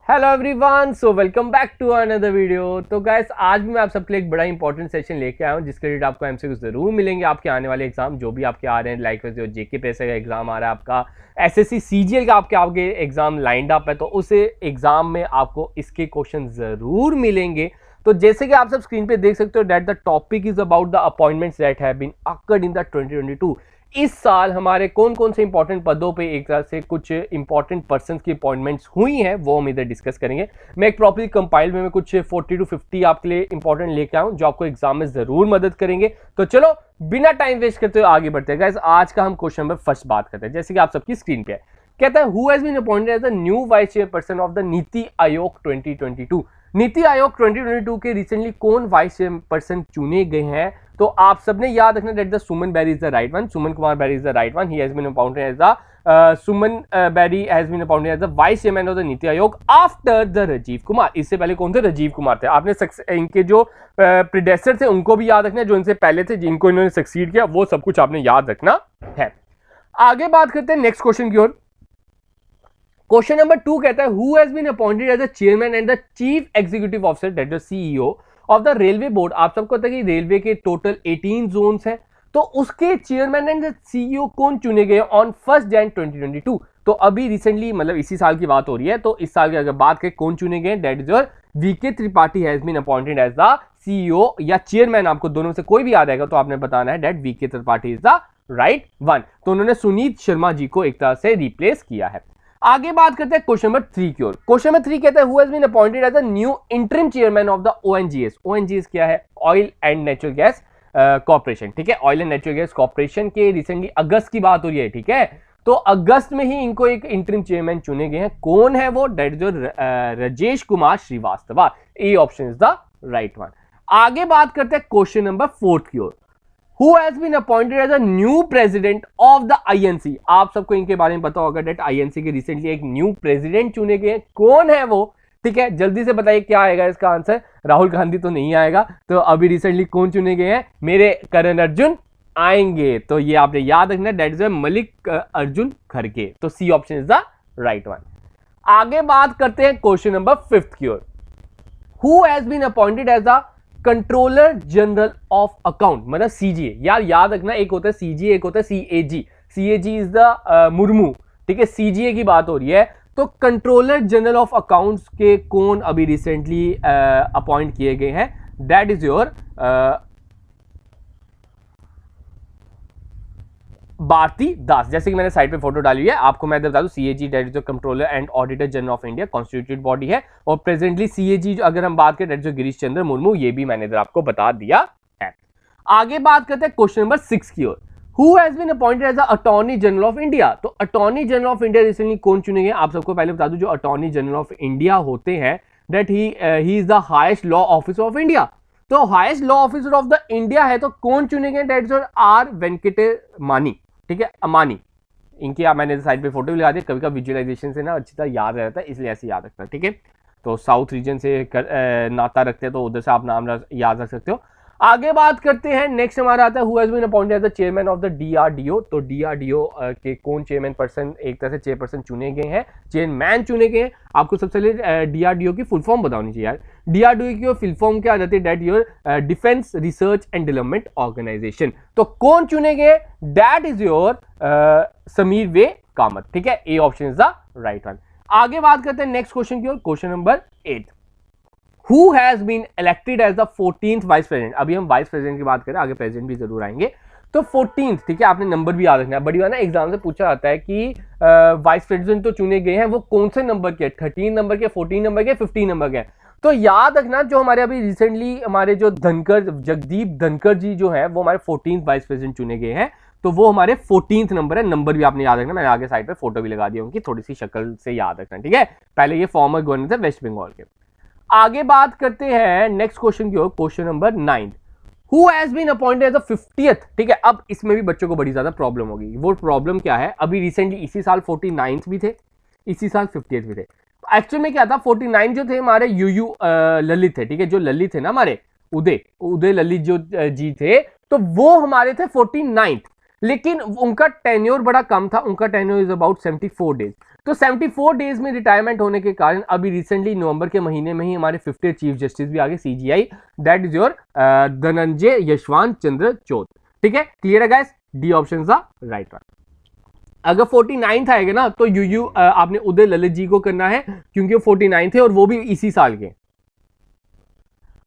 Hello everyone, so welcome back to another video. तो guys, आज भी मैं आप सबके लिए एक बड़ा इंपॉर्टेंट सेशन लेके आया हूँ जिसके रिलेटेड आपको एमसीक्यू जरूर मिलेंगे आपके आने वाले एग्जाम जो भी आपके आ रहे हैं। लाइक जो जेके पैसे का एग्जाम आ रहा है, आपका एसएससी सीजीएल का आपके आगे एग्जाम लाइंड अप है, तो उस एग्जाम में आपको इसके क्वेश्चन जरूर मिलेंगे। तो जैसे कि आप सब स्क्रीन पे देख सकते हो that the topic is about the appointments that have been occurred in the 2022। इस साल हमारे कौन कौन से इंपॉर्टेंट पदों पे एक तरह से कुछ इंपॉर्टेंट पर्संस की अपॉइंटमेंट्स हुई हैं वो हम इधर डिस्कस करेंगे। मैं एक प्रॉपर्ली कंपाइल्ड में कुछ 40 to 50 आपके लिए इंपॉर्टेंट लेके आऊं जो आपको एग्जाम में जरूर मदद करेंगे। तो चलो बिना टाइम वेस्ट करते हुए आगे बढ़ते हैं गाइस। आज का हम क्वेश्चन नंबर फर्स्ट बात करते हैं, जैसे कि आप सबकी स्क्रीन पे है। कहता है who has been appointed as the new vice chairperson of the NITI Aayog 2022। नीति आयोग 2022 के रिसेंटली कौन वाइस चेयरपर्सन चुने गए हैं? तो आप सबने याद रखना that the Suman Beri is the right one. Suman Kumar Beri is the right one. He has been appointed as the Suman Beri has been appointed as the vice chairman of the NITI Aayog after the Rajiv Kumar. इससे पहले कौन थे? राजीव कुमार थे। आपने इनके जो प्रीडेसेसर थे उनको भी याद रखना है, जो इनसे पहले थे जिनको इन्होंने सक्सीड किया वो सब कुछ आपने याद रखना है। आगे बात करते हैं नेक्स्ट क्वेश्चन की ओर। क्वेश्चन नंबर 2 कहता है who has been appointed as the chairman and the chief executive officer that the CEO of the railway board. आप सबको पता है कि रेलवे के टोटल 18 जोन्स हैं, तो उसके चेयरमैन एंड द सीईओ कौन चुने गए ऑन 1 Jan 2022। तो अभी रिसेंटली मतलब इसी साल की बात हो रही है, तो इस साल की अगर बात करें कौन चुने गए, that is your VK Tripathi has been appointed as the CEO या चेयरमैन। आपको दोनों में से कोई भी याद आएगा तो आपने बताना है that VK Tripathi is the right one. तो उन्होंने सुनीत शर्मा जी को एक तरह से रिप्लेस किया है। आगे बात करते हैं क्वेश्चन नंबर 3 की ओर। क्वेश्चन नंबर 3 कहता है who has been appointed as the new interim chairman of the ONGC. ONGC क्या है? Oil and natural gas corporation. ठीक है, oil and natural gas corporation के रिसेंटली अगस्त की बात हो रही है। ठीक है, तो अगस्त में ही इनको एक इंटरिम चेयरमैन चुने गए हैं। कौन है वो? That is Rajesh Kumar Srivastava. A option is the right one. आगे बात करते हैं क्वेश्चन नंबर 4 की ओर। Who has been appointed as a new president of the INC? आप सबको इनके बारे में पता होगा डेट INC के रिसेंटली एक न्यू प्रेसिडेंट चुने गए। कौन है वो? ठीक है, जल्दी से बताइए क्या आएगा इसका आंसर। राहुल गांधी तो नहीं आएगा। तो अभी रिसेंटली कौन चुने गए हैं? मेरे करण अर्जुन आएंगे। तो ये आपने याद रखना, डेट इज मलिक अर्जुन खड़गे। तो C option is the right one. आगे बात करते हैं क्वेश्चन नंबर 5 की ओर। Who has been appointed as a controller general of account, मतलब सीजीए। यार याद रखना, एक होता है सीजीए, एक होता है CAG. CAG is the Murmu. ठीक है, सीजीए की बात हो रही है। तो कंट्रोलर जनरल ऑफ अकाउंट्स के कौन अभी रिसेंटली अपॉइंट किए गए हैं? दैट इज योर भारती दास। जैसे कि मैंने साइड पे फोटो डाली है, आपको मैं बता दूं CAG that is controller and auditor general of India, constituted body है। और प्रेजेंटली सीएजी अगर हम बात करें दैट इज गिरीश चंद्र मुर्मू, ये भी मैंने इधर आपको बता दिया है। आगे बात करते हैं क्वेश्चन नंबर 6 की ओर। Who has been appointed as the attorney general of India. तो attorney general of India recently कौन चुने गए? आप सबको पहले बता दूं जो अटॉर्नी जनरल ऑफ इंडिया होते हैं that he is the highest law officer of India. तो highest law officer of the India है, तो कौन चुने गए? That is R Venkataramani. ठीक है, अमानी। इनकी मैंने साइड पे फोटो भी लगा दी। कभी कभी विजुअलाइजेशन से ना अच्छी तरह याद रहता है, इसलिए ऐसे याद रखता है। ठीक है, तो साउथ रीजन से नाता रखते हैं तो उधर से आप नाम याद रख सकते हो। आगे बात करते हैं, नेक्स्ट हमारा आता है who has been appointed as the chairman of the DRDO. तो डीआरडीओ के कौन चेयरमैन पर्सन एक तरह से चेयरपर्सन चुने गए हैं, चेयरमैन चुने गए हैं। आपको सबसे पहले डीआरडीओ की फुल फॉर्म बतानी चाहिए यार। डीआरडीओ की फुल फॉर्म क्या आ जाती है? That your defence research and development organisation. तो कौन चुने गए? That is your Sameer V Kamat. ठीक है, A option is the right one. आगे बात करते हैं नेक्स्ट क्वेश्चन की ओर। Question number 8। Who has been elected as the 14th vice president? अभी हम वाइस प्रेसिडेंट की बात करें, आगे प्रेसिडेंट भी जरूर आएंगे। तो 14th, ठीक है, आपने नंबर भी याद रखना है। बड़ी बार ना एग्जाम से पूछा जाता है कि वाइस प्रेसिडेंट तो चुने गए हैं, वो कौन से नंबर के? 13 नंबर के, 14 नंबर के, 15 नंबर के। तो याद रखना जो हमारे अभी रिसेंटली हमारे जो धनखड़ जगदीप धनखड़ जी जो है वो हमारे 14th वाइस प्रेसिडेंट चुने गए हैं। तो वो हमारे 14th नंबर है। नंबर भी आपने याद रखना, मैंने आगे साइड पे फोटो भी लगा दी उनकी, थोड़ी सी शक्ल से याद रखना। ठीक है, पहले ये फॉर्मर गवर्नर थे वेस्ट बंगाल के। आगे बात करते हैं नेक्स्ट क्वेश्चन की ओर। Question number 9। Who has been appointed as the 50th। ठीक है, अब इसमें भी बच्चों को बड़ी ज्यादा प्रॉब्लम होगी। वो प्रॉब्लम क्या है? अभी रिसेंटली इसी साल 49th भी थे, इसी साल 50th भी थे। एक्चुअल में क्या था, 49 जो थे हमारे यूयू ललित थे। ठीक है, जो ललित थे ना हमारे उदय ललित जो जी थे, तो वो हमारे थे 49th। लेकिन उनका टेन्योर बड़ा कम था, उनका टेन्योर इज अबाउट 74 डेज। तो 74 डेज में रिटायरमेंट होने के कारण अभी रिसेंटली नवंबर के महीने में ही हमारे 50th चीफ जस्टिस भी आगे CJI, that is your Dhananjaya Yashwant Chandrachud. ठीक है, क्लियर है guys, D option is the right one. अगर 49th आएगा ना तो आपने उदय ललित जी को करना है क्योंकि वो 49 थे और वो भी इसी साल के।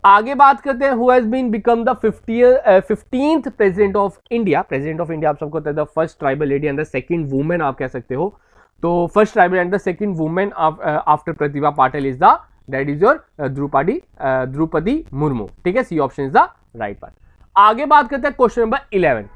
आगे बात करते हैं, who has been become the 15th president of India. President of India आप सबको पता है, the first tribal lady and the second women आप कह सकते हो। तो first tribal and the second women after Pratibha Patil is the that is your Draupadi Murmu. ठीक है, C option is the right one. आगे बात करते हैं question number 11,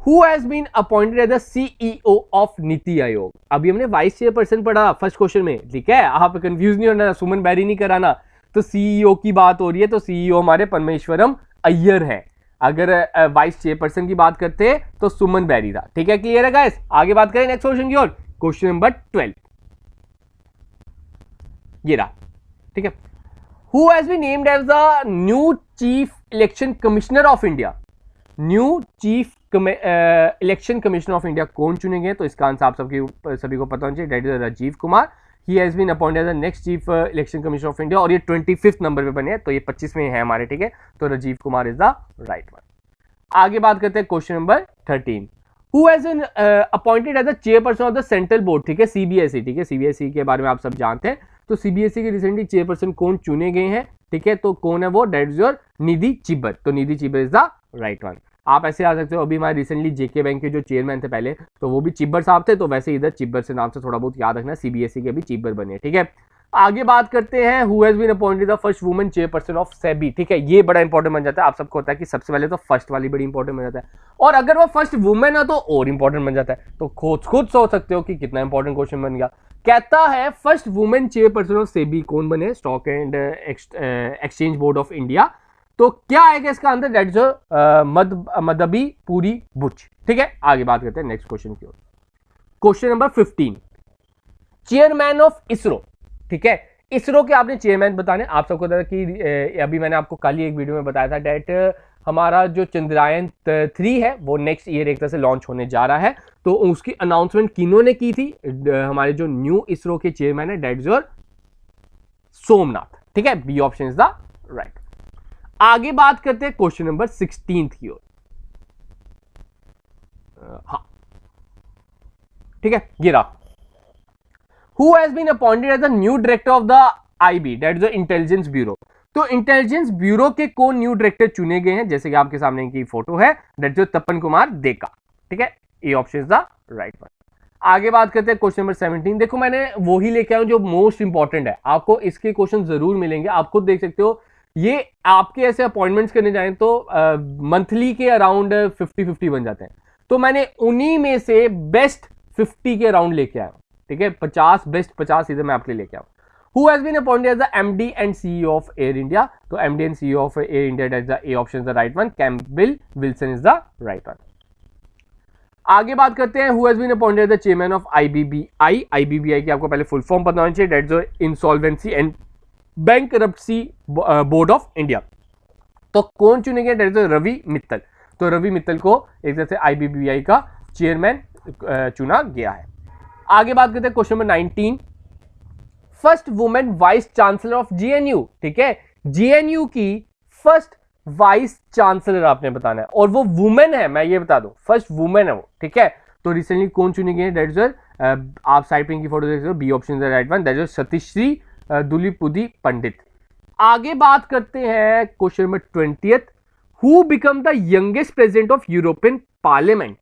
who has been appointed as the CEO of NITI Aayog. अभी हमने वाइस चेयरपर्सन पढ़ा फर्स्ट क्वेश्चन में, ठीक है, आप कंफ्यूज नहीं होना, सुमन बैरी नहीं कराना। तो सीईओ की बात हो रही है, तो सीईओ हमारे परमेश्वरम अय्यर है। अगर वाइस चेयरपर्सन की बात करते हैं तो सुमन बैरी था। ठीक है, क्लियर है गाइस। आगे बात करें नेक्स्ट क्वेश्चन की ओर, क्वेश्चन नंबर 12 ये रहा। ठीक है, who has been named as the new chief election commissioner of India. New chief election commissioner of India कौन चुनेंगे? तो इसका आंसर आप सभी को पता होना चाहिए, that is Rajiv Kumar. He has been appointed as the next chief election commissioner of India और ये 25th नंबर पे बने हैं, तो ये 25वें है हमारे। ठीक है, तो Rajiv Kumar is the right one. आगे बात करते हैं question number 13, who has been appointed as the chairperson of the central board. ठीक है, सीबीएसई। ठीक है, सीबीएसई के बारे में आप सब जानते हैं। तो सीबीएसई के रिसेंटली चेयरपर्सन कौन चुने गए हैं? ठीक है, तो कौन है वो? That is your Nidhi Chibber. तो Nidhi Chibber is the right one. आप ऐसे आ सकते हो, अभी हमारे रिसेंटली जेके बैंक के जो चेयरमैन थे पहले, तो वो भी चिब्बर साहब थे, तो वैसे इधर चिब्बर से नाम से थोड़ा बहुत याद रखना, सीबीएसई के भी चिब्बर बने। ठीक है, आगे बात करते हैं, who has been appointed the first women chairperson of SEBI. ठीक है, ये बड़ा इंपॉर्टेंट बन जाता है। आप सबको होता है कि सबसे पहले तो फर्स्ट वाली बड़ी इंपॉर्टेंट बन जाता है, और अगर वो फर्स्ट वुमेन है तो और इंपॉर्टेंट बन जाता है। तो खुद सोच सकते हो कि कितना इंपॉर्टेंट क्वेश्चन बन गया। कहता है first women chairperson of SEBI कौन बने? Stock and exchange board of India. तो क्या आएगा इसका आंसर? दैट इज मदबी पूरी बुच। ठीक है, आगे बात करते हैं नेक्स्ट क्वेश्चन की ओर, question number 15, chairman of ISRO. ठीक है, इसरो के आपने चेयरमैन बताने। आप सबको पता कि अभी मैंने आपको कल ही एक वीडियो में बताया था डेट हमारा जो चंद्रयान 3 है वो नेक्स्ट ईयर एक तरह से लॉन्च होने जा रहा है। तो उसकी अनाउंसमेंट किन्होंने की थी? हमारे जो न्यू इसरो के चेयरमैन है दैट इज योर सोमनाथ। ठीक है, B option is the right. आगे बात करते हैं क्वेश्चन नंबर 16 की ओर। हाँ, ठीक है, ये रहा, who has been appointed as the new director of the IB, that is the intelligence bureau. तो इंटेलिजेंस ब्यूरो के कौन न्यू डायरेक्टर चुने गए हैं? जैसे कि आपके सामने की फोटो है, दैट इज तपन कुमार देका। ठीक है, A option is the right one. आगे बात करते हैं क्वेश्चन नंबर 17। देखो मैंने वो ही लेके आया जो मोस्ट इंपॉर्टेंट है, आपको इसके क्वेश्चन जरूर मिलेंगे। आप खुद देख सकते हो, ये आपके ऐसे अपॉइंटमेंट्स करने जाएं तो मंथली के अराउंड 50-50 बन जाते हैं। तो मैंने उन्हीं में से बेस्ट 50 के अराउंड लेके आया हूं। ठीक है, 50 बेस्ट 50 इधर मैं आपके लिए लेके आऊं। Who has been appointed as the MD and CEO of Air India. तो MD and CEO of Air India that is the A option is the right one, Campbell Wilson is the right one. आगे बात करते हैं, who has been appointed as the chairman of IBBI. IBBI की आपको पहले full form पता होना चाहिए, that is insolvency and bankruptcy board of India. तो कौन चुने गए? That is Ravi Mittal. तो रवि मित्तल को एक तरह से आईबीबीआई का चेयरमैन चुना गया है। आगे बात करते हैं question number 19, first women vice chancellor of GNU. ठीक है, जीएनयू की फर्स्ट वाइस चांसलर आपने बताना है, और वो वुमेन है, मैं ये बता दूं, फर्स्ट वुमेन है वो। ठीक है, तो रिसेंटली कौन चुनी गई है? दैट इज आप साइड पे की फोटो देख सकते हो, B option is the right one, that is Santishree Dhulipudi Pandit. आगे बात करते हैं question number 20, who become the youngest president of European parliament.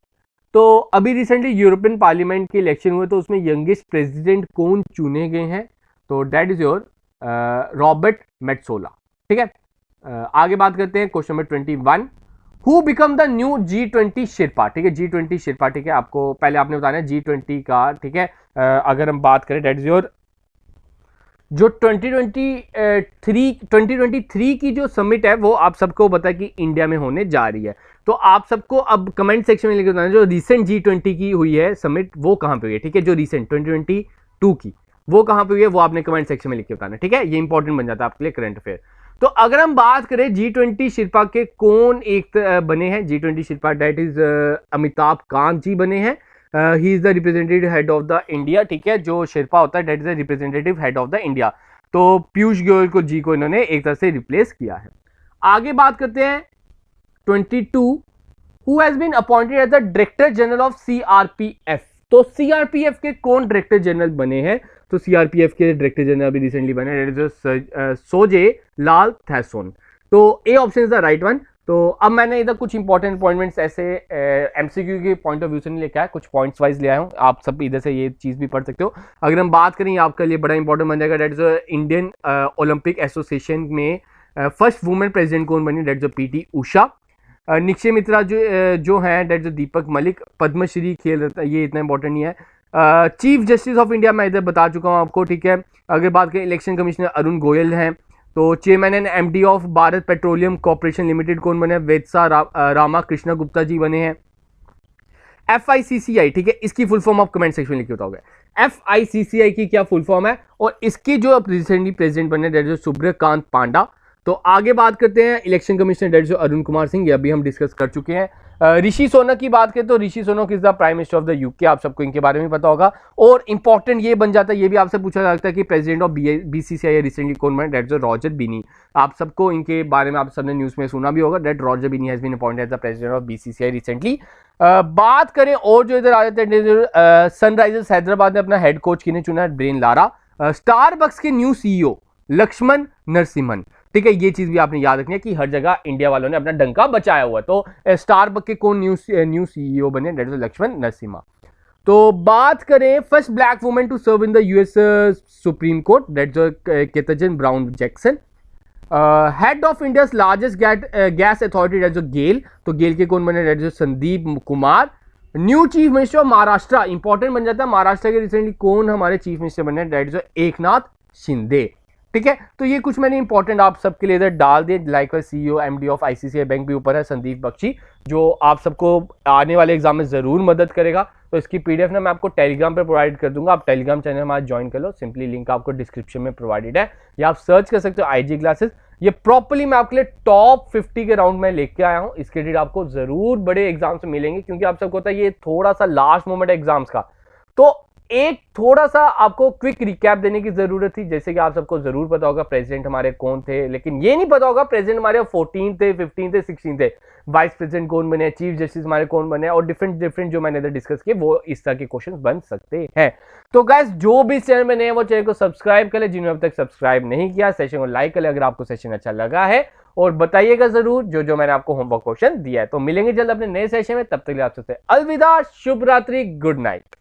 तो अभी रिसेंटली यूरोपियन पार्लियामेंट के इलेक्शन हुए, तो उसमें यंगेस्ट प्रेसिडेंट कौन चुने गए हैं? तो that is your Robert Metsola. ठीक है, आगे बात करते हैं question number 21, who become the new G20 Sherpa. ठीक है, G20 शेरपा। ठीक है, आपको पहले आपने बताना है G20 का। ठीक है, अगर हम बात करें दैट इज योर जो 2023 की जो समिट है वो आप सबको पता है कि इंडिया में होने जा रही है। तो आप सबको अब कमेंट सेक्शन में लिख बताना जो रिसेंट G20 की हुई है समिट वो कहां पे हुई है। ठीक है, जो रिसेंट 2022 की वो कहां पे हुई है वो आपने कमेंट सेक्शन में लिख के बताना। ठीक है, ये इंपॉर्टेंट बन जाता है आपके लिए करंट अफेयर। तो अगर हम बात करें G20 शिरपा के कौन एक बने हैं G20 sherpa, that is Amitabh Kant ji बने हैं। He is the representative head of the India, ठीक है, जो शिरपा होता है that is the representative head of the India. तो पीयूष गोयल को जी को इन्होंने एक तरह से रिप्लेस किया है। आगे बात करते हैं 22 who has been appointed as the director general of CRPF। तो CRPF के कौन डायरेक्टर जनरल बने हैं? तो CRPF के डायरेक्टर जनरल अभी रिसेंटली बने सोजे लाल थैसोन। तो ए option is the right one. तो अब मैंने इधर कुछ इंपॉर्टेंट अपॉइंटमेंट्स ऐसे MCQ के पॉइंट ऑफ व्यू से नहीं लेके आया, कुछ पॉइंट्स वाइज ले आया हूँ, आप सब इधर से ये चीज भी पढ़ सकते हो। अगर हम बात करें आपके लिए बड़ा इंपॉर्टेंट बन जाएगा, that is Indian Olympic association में फर्स्ट वुमेन प्रेसिडेंट कौन बनी? That is PT Usha. Nikshay Mitra जो है डेट इज दीपक मलिक, पद्मश्री खेल रत्न, ये इतना इंपॉर्टेंट नहीं है। चीफ जस्टिस ऑफ इंडिया मैं इधर बता चुका हूँ आपको, ठीक है। अगर बात करें इलेक्शन कमिश्नर अरुण गोयल हैं। तो chairman and MD of Bharat petroleum corporation limited कौन बने? वेदसा रामा कृष्णा गुप्ता जी बने हैं। FICCI, ठीक है, इसकी फुल फॉर्म आप कमेंट सेक्शन में लिख बताओगे। FICCI की क्या फुल फॉर्म है? और इसकी जो रिसेंटली प्रेसिडेंट बने डेट इज सूर्यकांत पांडा। तो आगे बात करते हैं election commissioner that is Arun Kumar Singh, ये अभी हम डिस्कस कर चुके हैं। ऋषि सोनक की बात करें तो Rishi Sunak is the prime minister of the UK, आप सबको इनके बारे में पता होगा। और इंपॉर्टेंट ये बन जाता है, ये भी आपसे पूछा जा सकता है कि प्रेसिडेंट ऑफ BCCI रिसेंटली कौन बने? डेट इज रॉजर बिनी। आप सबको इनके बारे में आप सबने न्यूज में सुना भी होगा, that Roger Binny has been appointed as the president of BCCI recently. बात करें और जो इधर आ जाते हैं, सनराइजर्स हैदराबाद ने अपना हेड कोच किन्हें चुना है? Brian Lara. स्टारबक्स के न्यू CEO लक्ष्मण नरसिम्हन, ठीक है, ये चीज भी आपने याद रखनी है कि हर जगह इंडिया वालों ने अपना डंका बचाया हुआ। तो स्टारबक्स के कौन न्यू CEO बने? That is Laxman Narasimhan. तो बात करें first black women to serve in the US supreme court, that is Ketanji Brown Jackson. Head of India largest gas authority that is GAIL. तो गेल के कौन बने? That is Sandeep Kumar. New chief minister of Maharashtra, important बन जाता है, महाराष्ट्र के रिसेंटली कौन हमारे चीफ मिनिस्टर बने? डेट इज एकनाथ शिंदे, ठीक है। तो ये कुछ मैंने इंपॉर्टेंट आप सबके लिए इधर डाल दिए। Like CEO MD of ICICI bank भी ऊपर है, संदीप बख्शी, जो आप सबको आने वाले एग्जाम में जरूर मदद करेगा। तो इसकी PDF ना मैं आपको टेलीग्राम पे प्रोवाइड कर दूंगा, आप टेलीग्राम चैनल हमारा ज्वाइन कर लो, सिंपली लिंक आपको डिस्क्रिप्शन में प्रोवाइडेड है, या आप सर्च कर सकते हो IG क्लासेस। ये प्रॉपर्ली मैं आपके लिए टॉप 50 के राउंड में लेके आया हूँ। इसके लिए आपको जरूर बड़े एग्जाम्स मिलेंगे, क्योंकि आप सबको होता है ये थोड़ा सा लास्ट मोमेंट एग्जाम्स का। तो एक थोड़ा सा आपको क्विक रिकैप देने की जरूरत थी। जैसे कि आप सबको जरूर पता होगा प्रेसिडेंट हमारे कौन थे, लेकिन ये नहीं पता होगा प्रेसिडेंट हमारे 14 थे, 15 थे, 16 थे, वाइस प्रेसिडेंट कौन बने, चीफ जस्टिस हमारे कौन बने, और डिफरेंट जो मैंने इधर डिस्कस किए वो इस तरह के क्वेश्चन बन सकते हैं। तो गाइस जो भी चैनल में नए हैं वो चैनल को सब्सक्राइब कर ले, जिन्होंने अब तक सब्सक्राइब नहीं किया, सेशन को लाइक कर ले अगर आपको सेशन अच्छा लगा है, और बताइएगा जरूर जो मैंने आपको होमवर्क क्वेश्चन दिया है। तो मिलेंगे जल्द अपने नए सेशन में, तब तक के लिए आप सबसे अलविदा, शुभ रात्रि, गुड नाइट।